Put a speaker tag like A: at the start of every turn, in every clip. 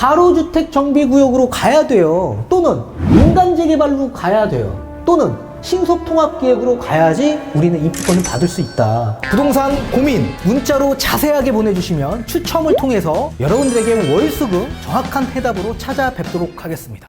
A: 가로주택 정비구역으로 가야 돼요. 또는 민간재개발로 가야 돼요. 또는 신속통합기획으로 가야지 우리는 입주권을 받을 수 있다. 부동산 고민 문자로 자세하게 보내주시면 추첨을 통해서 여러분들에게 월수금 정확한 해답으로 찾아뵙도록 하겠습니다.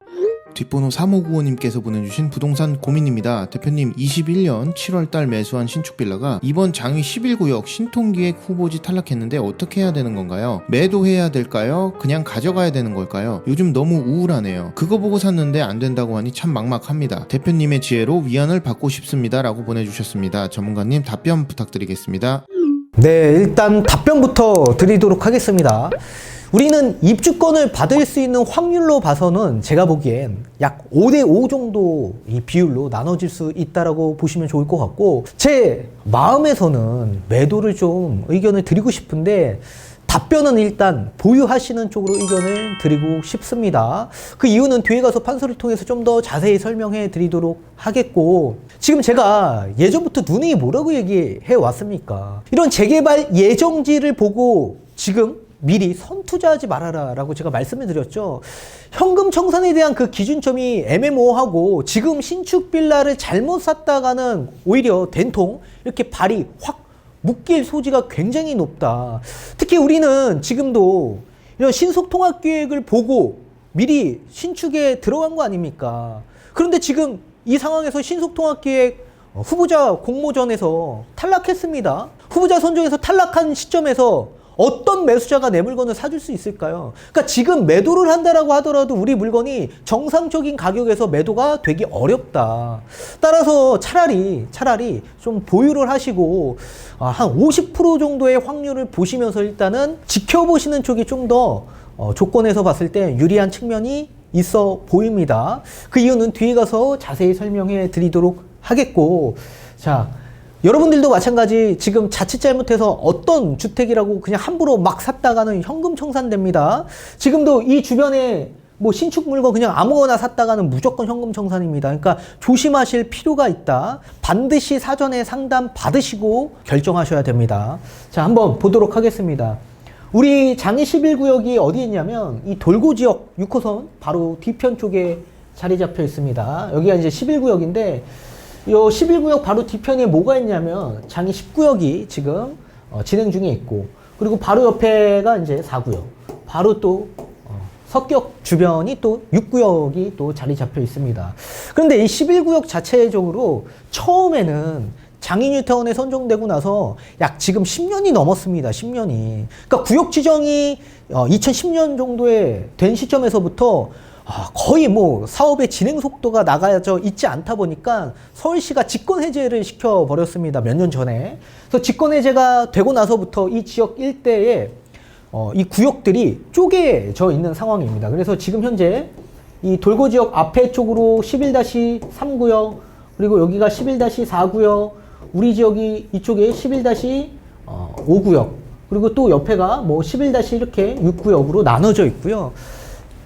B: 뒷번호 3595님께서 보내주신 부동산 고민입니다. 대표님, 21년 7월달 매수한 신축빌라가 이번 장위 11구역 신통기획 후보지 탈락했는데 어떻게 해야 되는 건가요? 매도해야 될까요? 그냥 가져가야 되는 걸까요? 요즘 너무 우울하네요. 그거 보고 샀는데 안 된다고 하니 참 막막합니다. 대표님의 지혜로 위안을 받고 싶습니다. 라고 보내주셨습니다. 전문가님 답변 부탁드리겠습니다.
A: 네, 일단 답변부터 드리도록 하겠습니다. 우리는 입주권을 받을 수 있는 확률로 봐서는 제가 보기엔 약 5대5 정도 이 비율로 나눠질 수 있다라고 보시면 좋을 것 같고, 제 마음에서는 매도를 좀 의견을 드리고 싶은데 답변은 일단 보유하시는 쪽으로 의견을 드리고 싶습니다. 그 이유는 뒤에 가서 판서를 통해서 좀 더 자세히 설명해 드리도록 하겠고, 지금 제가 예전부터 누누이 뭐라고 얘기해 왔습니까? 이런 재개발 예정지를 보고 지금 미리 선투자하지 말아라 라고 제가 말씀을 드렸죠. 현금 청산에 대한 그 기준점이 애매모호하고, 지금 신축 빌라를 잘못 샀다가는 오히려 된통 이렇게 발이 확 묶일 소지가 굉장히 높다. 특히 우리는 지금도 이런 신속통합기획을 보고 미리 신축에 들어간 거 아닙니까? 그런데 지금 이 상황에서 신속통합기획 후보자 공모전에서 탈락했습니다. 후보자 선정에서 탈락한 시점에서 어떤 매수자가 내 물건을 사줄 수 있을까요? 그러니까 지금 매도를 한다라고 하더라도 우리 물건이 정상적인 가격에서 매도가 되기 어렵다. 따라서 차라리 좀 보유를 하시고 한 50% 정도의 확률을 보시면서 일단은 지켜보시는 쪽이 좀 더 조건에서 봤을 때 유리한 측면이 있어 보입니다. 그 이유는 뒤에 가서 자세히 설명해 드리도록 하겠고, 자, 여러분들도 마찬가지 지금 자칫 잘못해서 어떤 주택이라고 그냥 함부로 막 샀다가는 현금 청산됩니다. 지금도 이 주변에 뭐 신축 물건 그냥 아무거나 샀다가는 무조건 현금 청산입니다. 그러니까 조심하실 필요가 있다. 반드시 사전에 상담 받으시고 결정하셔야 됩니다. 자, 한번 보도록 하겠습니다. 우리 장위 11구역이 어디 있냐면 이 돌고 지역 6호선 바로 뒤편 쪽에 자리 잡혀 있습니다. 여기가 이제 11구역인데 요 11구역 바로 뒤편에 뭐가 있냐면 장위 10구역이 지금 진행 중에 있고, 그리고 바로 옆에가 이제 4구역, 바로 또 석격 주변이 또 6구역이 또 자리 잡혀 있습니다. 그런데 이 11구역 자체적으로 처음에는 장위뉴타운에 선정되고 나서 약 지금 10년이 넘었습니다. 10년이. 그러니까 구역 지정이 2010년 정도에 된 시점에서부터 거의 뭐 사업의 진행 속도가 나가져 있지 않다 보니까 서울시가 직권 해제를 시켜버렸습니다. 몇 년 전에. 그래서 직권 해제가 되고 나서부터 이 지역 일대에 이 구역들이 쪼개져 있는 상황입니다. 그래서 지금 현재 이 돌고 지역 앞에 쪽으로 11-3구역, 그리고 여기가 11-4구역, 우리 지역이 이쪽에 11-5구역, 그리고 또 옆에가 뭐 11- 이렇게 6구역으로 나눠져 있고요.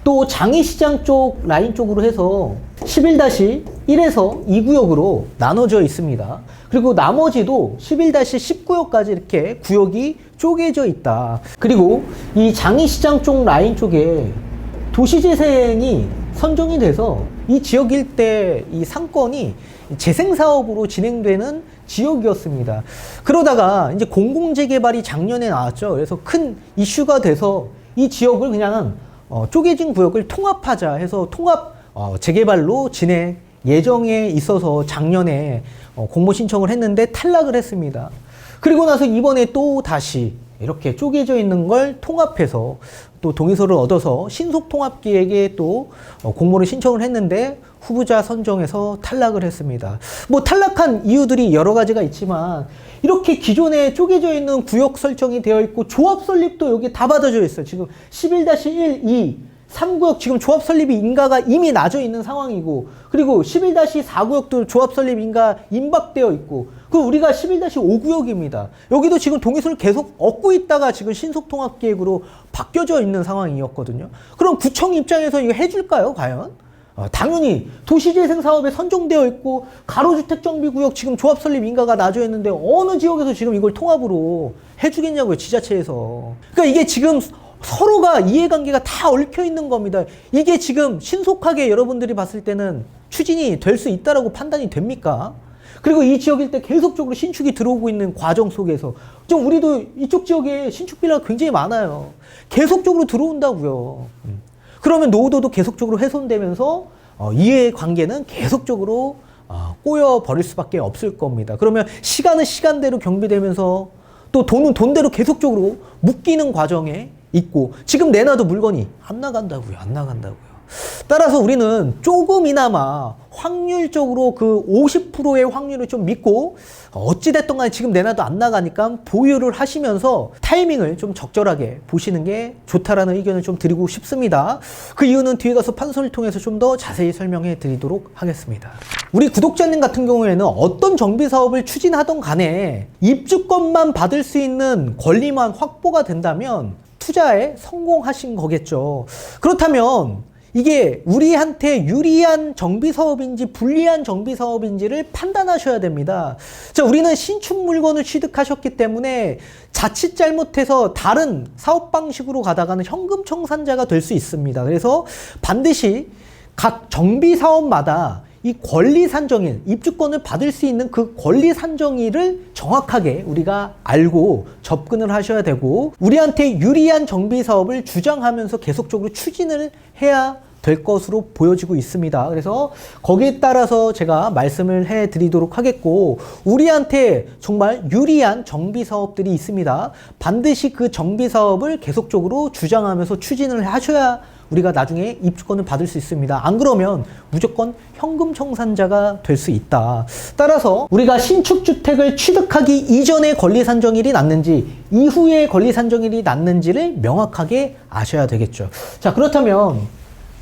A: 또 장위시장 쪽 라인 쪽으로 해서 11-1에서 2구역으로 나눠져 있습니다. 그리고 나머지도 11-10구역까지 이렇게 구역이 쪼개져 있다. 그리고 이 장위시장 쪽 라인 쪽에 도시재생이 선정이 돼서 이 지역 일대 이 상권이 재생사업으로 진행되는 지역이었습니다. 그러다가 이제 공공재개발이 작년에 나왔죠. 그래서 큰 이슈가 돼서 이 지역을 그냥 쪼개진 구역을 통합하자 해서 통합 재개발로 진행 예정에 있어서 작년에 공모 신청을 했는데 탈락을 했습니다. 그리고 나서 이번에 또 다시 이렇게 쪼개져 있는 걸 통합해서 또 동의서를 얻어서 신속통합기획에 또 공모를 신청을 했는데 후보자 선정에서 탈락을 했습니다. 뭐 탈락한 이유들이 여러 가지가 있지만 이렇게 기존에 쪼개져 있는 구역 설정이 되어 있고 조합 설립도 여기 다 받아져 있어요. 지금 11-1, 2, 3구역 지금 조합 설립이 인가가 이미 나져 있는 상황이고, 그리고 11-4구역도 조합 설립 인가 임박되어 있고, 그 우리가 11-5구역입니다. 여기도 지금 동의서를 계속 얻고 있다가 지금 신속통합기획으로 바뀌어져 있는 상황이었거든요. 그럼 구청 입장에서 이거 해줄까요, 과연? 당연히 도시재생 사업에 선정되어 있고 가로주택 정비구역 지금 조합 설립 인가가 나져 있는데 어느 지역에서 지금 이걸 통합으로 해주겠냐고요, 지자체에서. 그러니까 이게 지금 서로가 이해관계가 다 얽혀 있는 겁니다. 이게 지금 신속하게 여러분들이 봤을 때는 추진이 될 수 있다라고 판단이 됩니까? 그리고 이 지역일 때 계속적으로 신축이 들어오고 있는 과정 속에서 좀 우리도 이쪽 지역에 신축 빌라가 굉장히 많아요. 계속적으로 들어온다고요. 그러면 노후도도 계속적으로 훼손되면서 이해관계는 계속적으로 꼬여 버릴 수밖에 없을 겁니다. 그러면 시간은 시간대로 경비되면서 또 돈은 돈대로 계속적으로 묶이는 과정에 있고 지금 내놔도 물건이 안 나간다고요. 안 나간다고요. 따라서 우리는 조금이나마 확률적으로 그 50%의 확률을 좀 믿고 어찌됐든 간에 지금 내놔도 안 나가니까 보유를 하시면서 타이밍을 좀 적절하게 보시는 게 좋다라는 의견을 좀 드리고 싶습니다. 그 이유는 뒤에 가서 판서를 통해서 좀 더 자세히 설명해 드리도록 하겠습니다. 우리 구독자님 같은 경우에는 어떤 정비 사업을 추진하던 간에 입주권만 받을 수 있는 권리만 확보가 된다면 투자에 성공하신 거겠죠. 그렇다면 이게 우리한테 유리한 정비 사업인지 불리한 정비 사업인지를 판단하셔야 됩니다. 자, 우리는 신축 물건을 취득하셨기 때문에 자칫 잘못해서 다른 사업 방식으로 가다가는 현금 청산자가 될 수 있습니다. 그래서 반드시 각 정비 사업마다 이 권리 산정일, 입주권을 받을 수 있는 그 권리 산정일을 정확하게 우리가 알고 접근을 하셔야 되고 우리한테 유리한 정비 사업을 주장하면서 계속적으로 추진을 해야 될 것으로 보여지고 있습니다. 그래서 거기에 따라서 제가 말씀을 해 드리도록 하겠고 우리한테 정말 유리한 정비 사업들이 있습니다. 반드시 그 정비 사업을 계속적으로 주장하면서 추진을 하셔야 우리가 나중에 입주권을 받을 수 있습니다. 안 그러면 무조건 현금 청산자가 될 수 있다. 따라서 우리가 신축주택을 취득하기 이전에 권리산정일이 났는지 이후에 권리산정일이 났는지를 명확하게 아셔야 되겠죠. 자, 그렇다면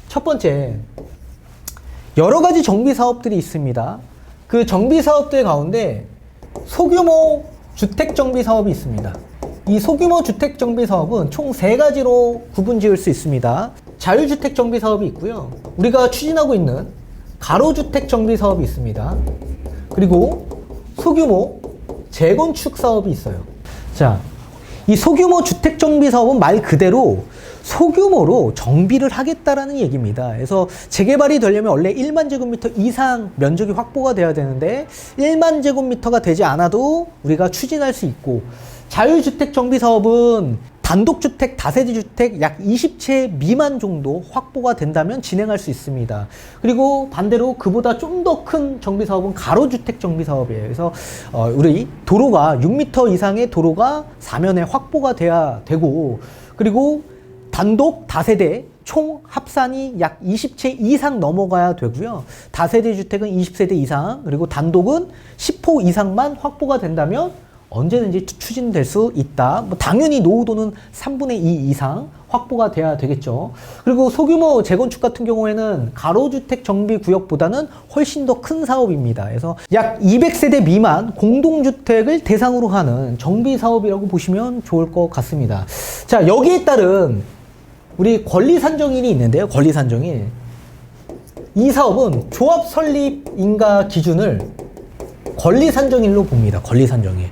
A: 첫 번째, 여러 가지 정비 사업들이 있습니다. 그 정비 사업들 가운데 소규모 주택 정비 사업이 있습니다. 이 소규모 주택 정비 사업은 총 3가지로 구분 지을 수 있습니다. 자유주택 정비 사업이 있고요. 우리가 추진하고 있는 가로주택 정비 사업이 있습니다. 그리고 소규모 재건축 사업이 있어요. 자, 이 소규모 주택 정비 사업은 말 그대로 소규모로 정비를 하겠다라는 얘기입니다. 그래서 재개발이 되려면 원래 1만 제곱미터 이상 면적이 확보가 돼야 되는데 1만 제곱미터가 되지 않아도 우리가 추진할 수 있고 자유주택 정비 사업은 단독주택, 다세대주택 약 20채 미만 정도 확보가 된다면 진행할 수 있습니다. 그리고 반대로 그보다 좀 더 큰 정비 사업은 가로주택 정비 사업이에요. 그래서 우리 도로가 6m 이상의 도로가 사면에 확보가 돼야 되고 그리고 단독, 다세대 총 합산이 약 20채 이상 넘어가야 되고요. 다세대 주택은 20세대 이상, 그리고 단독은 10호 이상만 확보가 된다면 언제든지 추진될 수 있다. 뭐 당연히 노후도는 3분의 2 이상 확보가 돼야 되겠죠. 그리고 소규모 재건축 같은 경우에는 가로주택 정비구역보다는 훨씬 더 큰 사업입니다. 그래서 약 200세대 미만 공동주택을 대상으로 하는 정비사업이라고 보시면 좋을 것 같습니다. 자, 여기에 따른 우리 권리산정일이 있는데요. 권리산정일. 이 사업은 조합 설립 인가 기준을 권리산정일로 봅니다. 권리산정일.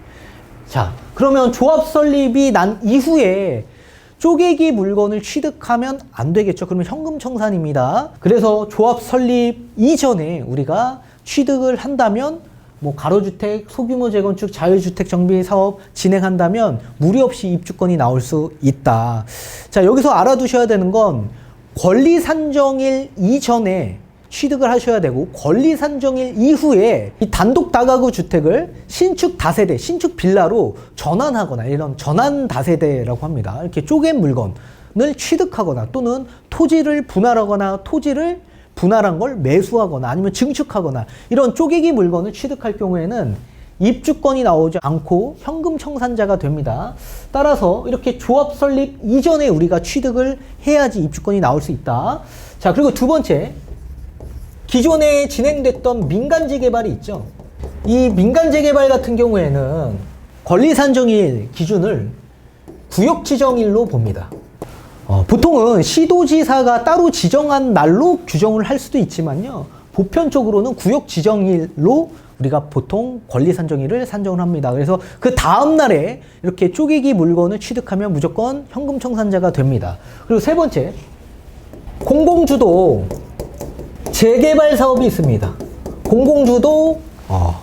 A: 자, 그러면 조합 설립이 난 이후에 쪼개기 물건을 취득하면 안 되겠죠. 그러면 현금 청산입니다. 그래서 조합 설립 이전에 우리가 취득을 한다면 뭐 가로주택, 소규모 재건축, 자유주택 정비 사업 진행한다면 무리 없이 입주권이 나올 수 있다. 자, 여기서 알아두셔야 되는 건 권리 산정일 이전에 취득을 하셔야 되고 권리 산정일 이후에 이 단독 다가구 주택을 신축 다세대, 신축 빌라로 전환하거나 이런 전환 다세대라고 합니다. 이렇게 쪼갠 물건을 취득하거나 또는 토지를 분할하거나 토지를 분할한 걸 매수하거나 아니면 증축하거나 이런 쪼개기 물건을 취득할 경우에는 입주권이 나오지 않고 현금 청산자가 됩니다. 따라서 이렇게 조합 설립 이전에 우리가 취득을 해야지 입주권이 나올 수 있다. 자, 그리고 두 번째, 기존에 진행됐던 민간 재개발이 있죠. 이 민간 재개발 같은 경우에는 권리산정일 기준을 구역지정일로 봅니다. 보통은 시도지사가 따로 지정한 날로 규정을 할 수도 있지만요. 보편적으로는 구역지정일로 우리가 보통 권리산정일을 산정을 합니다. 그래서 그 다음 날에 이렇게 쪼개기 물건을 취득하면 무조건 현금청산자가 됩니다. 그리고 세 번째, 공공주도 재개발 사업이 있습니다. 공공주도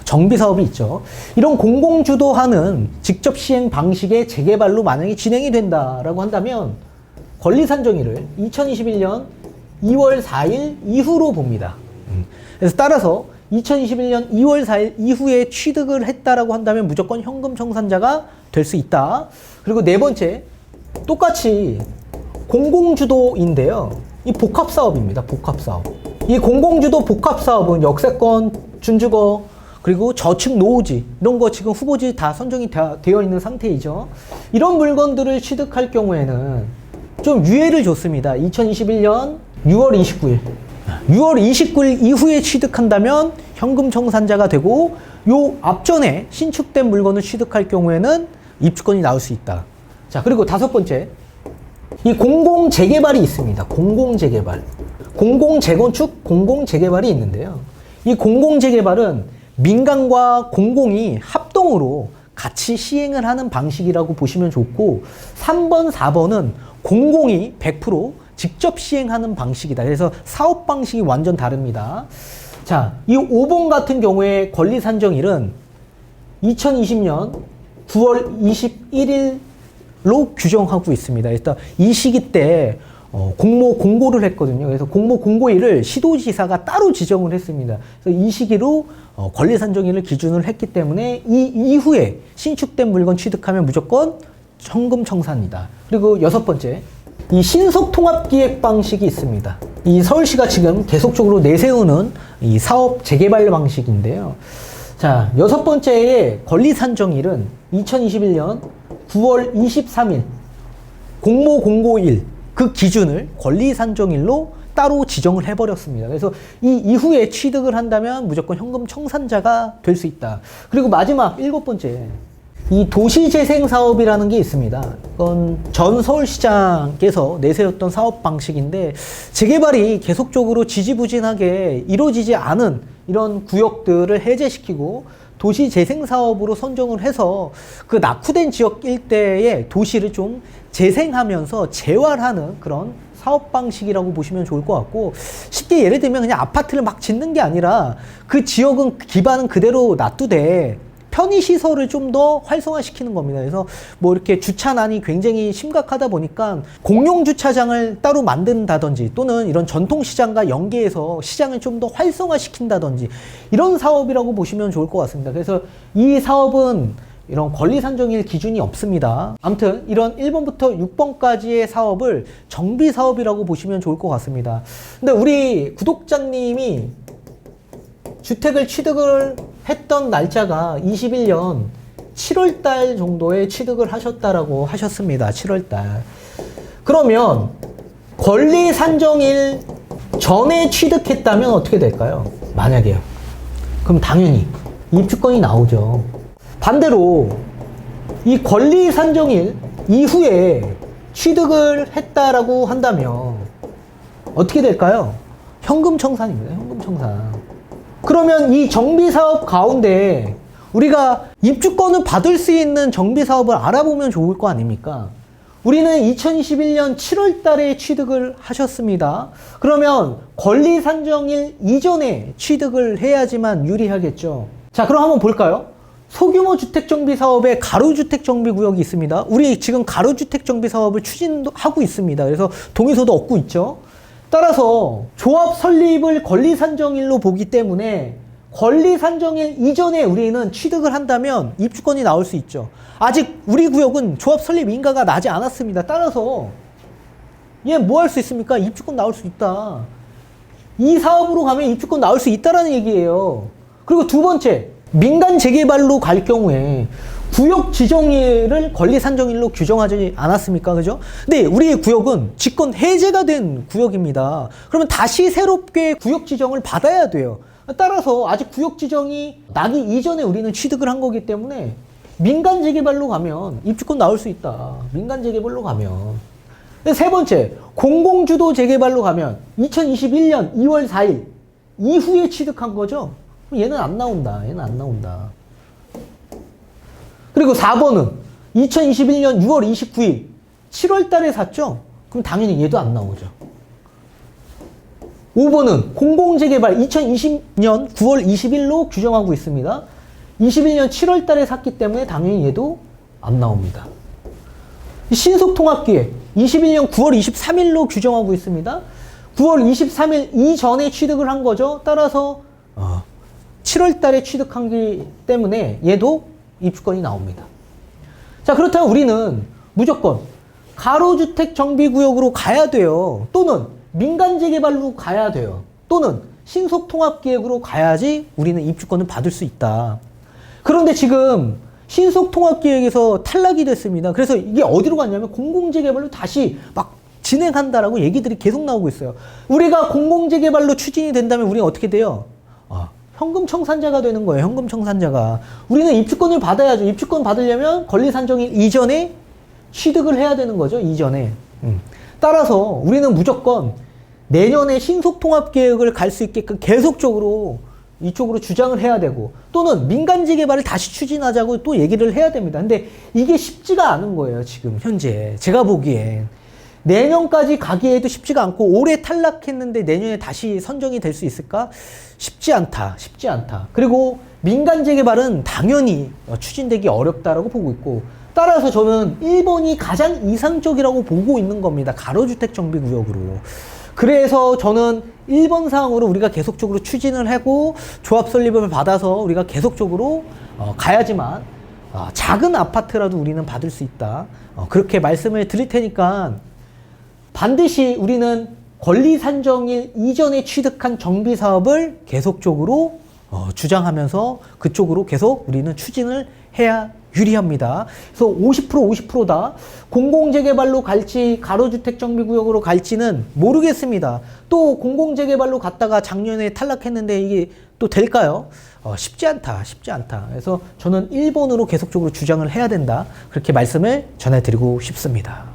A: 정비 사업이 있죠. 이런 공공주도하는 직접 시행 방식의 재개발로 만약에 진행이 된다라고 한다면 권리산정일을 2021년 2월 4일 이후로 봅니다. 그래서 따라서 2021년 2월 4일 이후에 취득을 했다라고 한다면 무조건 현금 청산자가 될 수 있다. 그리고 네 번째, 똑같이 공공주도인데요. 이 복합사업입니다. 복합사업. 이 공공주도 복합사업은 역세권, 준주거, 그리고 저축 노후지 이런 거 지금 후보지 다 선정이 되어 있는 상태이죠. 이런 물건들을 취득할 경우에는 좀 유예를 줬습니다. 2021년 6월 29일. 6월 29일 이후에 취득한다면 현금 청산자가 되고 요 앞전에 신축된 물건을 취득할 경우에는 입주권이 나올 수 있다. 자, 그리고 다섯 번째. 이 공공재개발이 있습니다. 공공재개발. 공공재건축, 공공재개발이 있는데요. 이 공공재개발은 민간과 공공이 합동으로 같이 시행을 하는 방식이라고 보시면 좋고 3번, 4번은 공공이 100% 직접 시행하는 방식이다. 그래서 사업 방식이 완전 다릅니다. 자, 이 5번 같은 경우에 권리산정일은 2020년 9월 21일로 규정하고 있습니다. 일단 이 시기 때 공모 공고를 했거든요. 그래서 공모 공고일을 시도지사가 따로 지정을 했습니다. 그래서 이 시기로 권리산정일을 기준으로 했기 때문에 이 이후에 신축된 물건 취득하면 무조건 현금 청산이다. 그리고 여섯 번째, 이 신속통합기획 방식이 있습니다. 이 서울시가 지금 계속적으로 내세우는 이 사업 재개발 방식인데요. 자, 여섯 번째의 권리산정일은 2021년 9월 23일 공모 공고일 그 기준을 권리산정일로 따로 지정을 해버렸습니다. 그래서 이 이후에 취득을 한다면 무조건 현금 청산자가 될 수 있다. 그리고 마지막 일곱 번째, 이 도시재생사업이라는 게 있습니다. 이건 전 서울시장께서 내세웠던 사업 방식인데 재개발이 계속적으로 지지부진하게 이루어지지 않은 이런 구역들을 해제시키고 도시재생사업으로 선정을 해서 그 낙후된 지역 일대의 도시를 좀 재생하면서 재활하는 그런 사업 방식이라고 보시면 좋을 것 같고, 쉽게 예를 들면 그냥 아파트를 막 짓는 게 아니라 그 지역은 기반은 그대로 놔두되 편의시설을 좀 더 활성화시키는 겁니다. 그래서 뭐 이렇게 주차난이 굉장히 심각하다 보니까 공용주차장을 따로 만든다든지 또는 이런 전통시장과 연계해서 시장을 좀 더 활성화시킨다든지 이런 사업이라고 보시면 좋을 것 같습니다. 그래서 이 사업은 이런 권리산정일 기준이 없습니다. 아무튼 이런 1번부터 6번까지의 사업을 정비사업이라고 보시면 좋을 것 같습니다. 근데 우리 구독자님이 주택을 취득을 했던 날짜가 21년 7월달 정도에 취득을 하셨다라고 하셨습니다. 7월달. 그러면 권리산정일 전에 취득했다면 어떻게 될까요? 만약에요. 그럼 당연히 입주권이 나오죠. 반대로 이 권리산정일 이후에 취득을 했다라고 한다면 어떻게 될까요? 현금청산입니다. 현금청산. 그러면 이 정비사업 가운데 우리가 입주권을 받을 수 있는 정비사업을 알아보면 좋을 거 아닙니까? 우리는 2021년 7월 달에 취득을 하셨습니다. 그러면 권리산정일 이전에 취득을 해야지만 유리하겠죠. 자, 그럼 한번 볼까요? 소규모 주택정비사업에 가로주택정비구역이 있습니다. 우리 지금 가로주택정비사업을 추진하고 있습니다. 그래서 동의서도 얻고 있죠. 따라서 조합 설립을 권리산정일로 보기 때문에 권리산정일 이전에 우리는 취득을 한다면 입주권이 나올 수 있죠. 아직 우리 구역은 조합 설립 인가가 나지 않았습니다. 따라서 얘 뭐 할 수 있습니까? 입주권 나올 수 있다. 이 사업으로 가면 입주권 나올 수 있다라는 얘기예요. 그리고 두 번째, 민간 재개발로 갈 경우에 구역 지정일을 권리산정일로 규정하지 않았습니까? 그죠? 근데 우리의 구역은 집권 해제가 된 구역입니다. 그러면 다시 새롭게 구역 지정을 받아야 돼요. 따라서 아직 구역 지정이 나기 이전에 우리는 취득을 한 거기 때문에 민간 재개발로 가면 입주권 나올 수 있다. 민간 재개발로 가면. 세 번째, 공공주도 재개발로 가면 2021년 2월 4일 이후에 취득한 거죠. 얘는 안 나온다. 얘는 안 나온다. 그리고 4번은 2021년 6월 29일 7월 달에 샀죠? 그럼 당연히 얘도 안 나오죠. 5번은 공공재개발 2020년 9월 20일로 규정하고 있습니다. 21년 7월 달에 샀기 때문에 당연히 얘도 안 나옵니다. 신속통합기획 21년 9월 23일로 규정하고 있습니다. 9월 23일 이전에 취득을 한 거죠. 따라서 7월 달에 취득하기 때문에 얘도 입주권이 나옵니다. 자, 그렇다면 우리는 무조건 가로주택 정비구역으로 가야 돼요. 또는 민간재개발로 가야 돼요. 또는 신속통합기획으로 가야지 우리는 입주권을 받을 수 있다. 그런데 지금 신속통합기획에서 탈락이 됐습니다. 그래서 이게 어디로 갔냐면 공공재개발로 다시 막 진행한다라고 얘기들이 계속 나오고 있어요. 우리가 공공재개발로 추진이 된다면 우리는 어떻게 돼요? 현금청산자가 되는 거예요. 현금청산자가. 우리는 입주권을 받아야죠. 입주권 받으려면 권리산정일 이전에 취득을 해야 되는 거죠. 이전에. 따라서 우리는 무조건 내년에 신속통합계획을 갈 수 있게끔 계속적으로 이쪽으로 주장을 해야 되고, 또는 민간재개발을 다시 추진하자고 또 얘기를 해야 됩니다. 근데 이게 쉽지가 않은 거예요. 지금 현재 제가 보기엔 내년까지 가기에도 쉽지가 않고, 올해 탈락했는데 내년에 다시 선정이 될 수 있을까? 쉽지 않다. 쉽지 않다. 그리고 민간재개발은 당연히 추진되기 어렵다라고 보고 있고, 따라서 저는 1번이 가장 이상적이라고 보고 있는 겁니다. 가로주택 정비구역으로. 그래서 저는 1번 사항으로 우리가 계속적으로 추진을 하고 조합 설립을 받아서 우리가 계속적으로 가야지만 작은 아파트라도 우리는 받을 수 있다. 그렇게 말씀을 드릴 테니까 반드시 우리는 권리산정일 이전에 취득한 정비사업을 계속적으로 주장하면서 그쪽으로 계속 우리는 추진을 해야 유리합니다. 그래서 50%다. 공공재개발로 갈지 가로주택 정비구역으로 갈지는 모르겠습니다. 또 공공재개발로 갔다가 작년에 탈락했는데 이게 또 될까요? 쉽지 않다. 쉽지 않다. 그래서 저는 1번으로 계속적으로 주장을 해야 된다. 그렇게 말씀을 전해드리고 싶습니다.